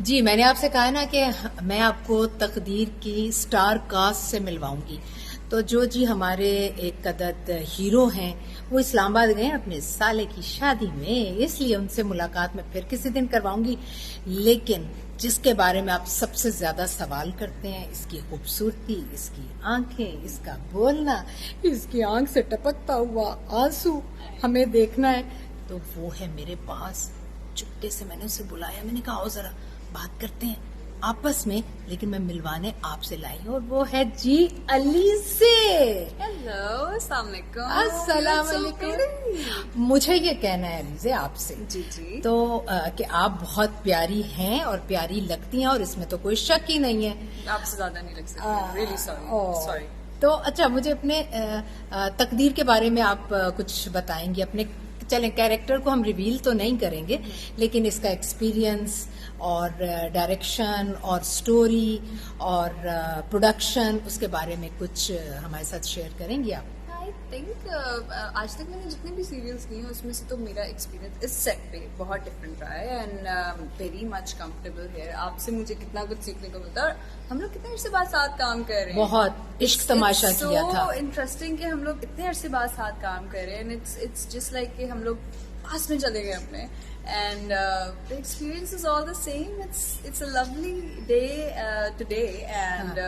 जी, मैंने आपसे कहा ना कि मैं आपको तकदीर की स्टार कास्ट से मिलवाऊंगी। तो जो जी हमारे एक अदद हीरो हैं, वो इस्लामाबाद गए हैं अपने साले की शादी में, इसलिए उनसे मुलाकात मैं फिर किसी दिन करवाऊंगी। लेकिन जिसके बारे में आप सबसे ज्यादा सवाल करते हैं, इसकी खूबसूरती, इसकी आंखें, इसका बोलना, इसकी आंख से टपकता हुआ आंसू हमें देखना है, तो वो है मेरे पास। चुपके से मैंने उसे बुलाया, मैंने कहा आओ जरा बात करते हैं आपस में, लेकिन मैं मिलवाने आपसे लाई हूँ, और वो है जी अली से। हेलो, अस्सलाम वालेकुम। अस्सलाम You're so वालेकुम। pretty। मुझे ये कहना है अली से आपसे जी जी। तो कि आप बहुत प्यारी हैं और प्यारी लगती हैं, और इसमें तो कोई शक ही नहीं है। आपसे ज्यादा नहीं लग सकती। रियली ओ, सॉरी। तो अच्छा, मुझे अपने तकदीर के बारे में आप कुछ बताएंगे अपने। चलें, कैरेक्टर को हम रिवील तो नहीं करेंगे, लेकिन इसका एक्सपीरियंस और डायरेक्शन और स्टोरी और प्रोडक्शन, उसके बारे में कुछ हमारे साथ शेयर करेंगे आप? आई थिंक आज तक मैंने जितने भी सीरियल्स किए हैं उसमें से तो मेरा एक्सपीरियंस इस सेट पे बहुत डिफरेंट रहा है एंड वेरी मच कंफर्टेबल है। आपसे मुझे कितना कुछ सीखने को मिलता है, और हम लोग कितने अरसे बाद साथ काम कर रहे हैं। बहुत इश्क तमाशा किया था। सो इंटरेस्टिंग कि हम लोग इतने अरसे बाद साथ काम कर रहे हैं, एंड इट्स जस्ट लाइक कि हम लोग पास में चले गए अपने, and the experience is all the same. It's a lovely day today and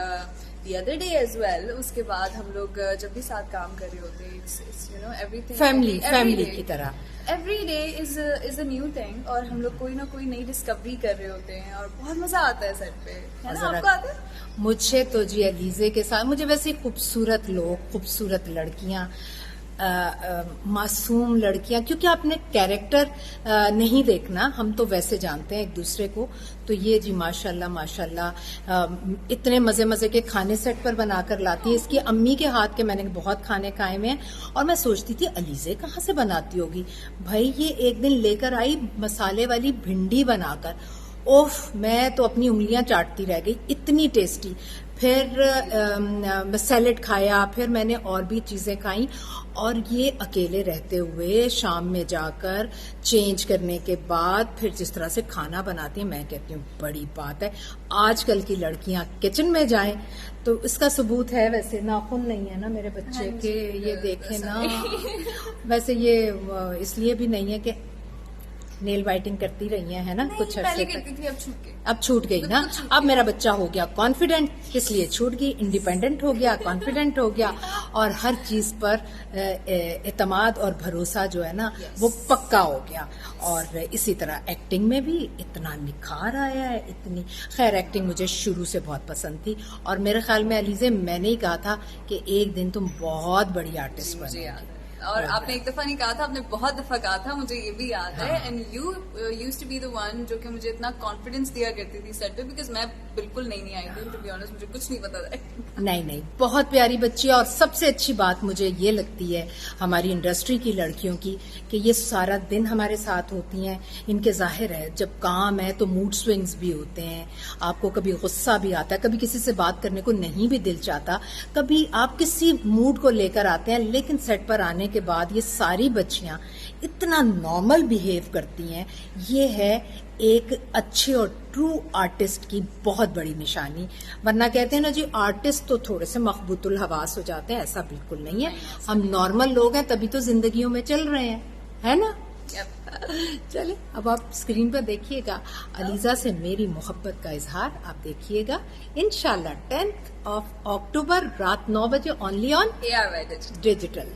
the other day as well. उसके बाद हम लोग जब भी साथ काम कर रहे होते हैं, it's you know everything family की तरह every day is a new thing, और हम लोग कोई ना कोई नई डिस्कवरी कर रहे होते हैं, और बहुत मजा आता है सेट पे, है ना? आपको आता है? मुझे तो जी अलीजे के साथ, मुझे वैसे खूबसूरत लोग, खूबसूरत लड़कियां, मासूम लड़कियां, क्योंकि आपने कैरेक्टर नहीं देखना, हम तो वैसे जानते हैं एक दूसरे को। तो ये जी माशाल्लाह माशाल्लाह इतने मजे मजे के खाने सेट पर बनाकर लाती है। इसकी अम्मी के हाथ के मैंने बहुत खाने खाए में, और मैं सोचती थी अलीजे कहाँ से बनाती होगी। भाई ये एक दिन लेकर आई मसाले वाली भिंडी बनाकर, ओफ, मैं तो अपनी उंगलियां चाटती रह गई, इतनी टेस्टी। फिर सैलेड खाया, फिर मैंने और भी चीजें खाई, और ये अकेले रहते हुए शाम में जाकर चेंज करने के बाद फिर जिस तरह से खाना बनाती हैं, मैं कहती हूँ बड़ी बात है। आजकल की लड़कियां किचन में जाएं तो इसका सबूत है। वैसे नाखून नहीं है ना मेरे बच्चे के, ये देखे ना। वैसे ये इसलिए भी नहीं है कि नेल वाइटिंग करती रही है ना कुछ पहले अर्से करती तक, थी, अब छूट गई। अब छूट गई ना। अब मेरा बच्चा हो गया कॉन्फिडेंट, इसलिए छूट गई। इंडिपेंडेंट हो गया, कॉन्फिडेंट हो गया, और हर चीज पर एतमाद और भरोसा जो है ना वो पक्का हो गया। और इसी तरह एक्टिंग में भी इतना निखार आया है, इतनी। खैर, एक्टिंग मुझे शुरू से बहुत पसंद थी, और मेरे ख्याल में अलीजे मैंने ही कहा था कि एक दिन तुम बहुत बड़ी आर्टिस्ट बनो। और आपने एक दफा नहीं कहा था, आपने बहुत दफा कहा था, मुझे ये भी याद है। And you used to be the one जो कि मुझे इतना कॉन्फिडेंस दिया करती थी सेट पे, बिकॉज मैं बिल्कुल नहीं आई थी, टू बी ऑनेस्ट, मुझे कुछ नहीं पता था। नहीं, बहुत प्यारी बच्ची है। और सबसे अच्छी बात मुझे ये लगती है हमारी इंडस्ट्री की लड़कियों की, कि ये सारा दिन हमारे साथ होती हैं। इनके जाहिर है जब काम है तो मूड स्विंग्स भी होते हैं, आपको कभी गुस्सा भी आता है, कभी किसी से बात करने को नहीं भी दिल चाहता, कभी आप किसी मूड को लेकर आते हैं, लेकिन सेट पर आने के बाद ये सारी बच्चियां इतना नॉर्मल बिहेव करती हैं। ये है एक अच्छे और ट्रू आर्टिस्ट की बहुत बड़ी निशानी। वरना कहते हैं ना जी, आर्टिस्ट तो थोड़े से मखबूतुल हवास हो जाते हैं, ऐसा बिल्कुल नहीं है। हम नॉर्मल लोग हैं, तभी तो जिंदगियों में चल रहे हैं, है ना? चलिए, अब आप स्क्रीन पर देखिएगा अलीजा से मेरी मोहब्बत का इजहार, आप देखिएगा इंशाल्लाह 10 अक्टूबर रात 9 बजे, ओनली ऑन ARY डिजिटल।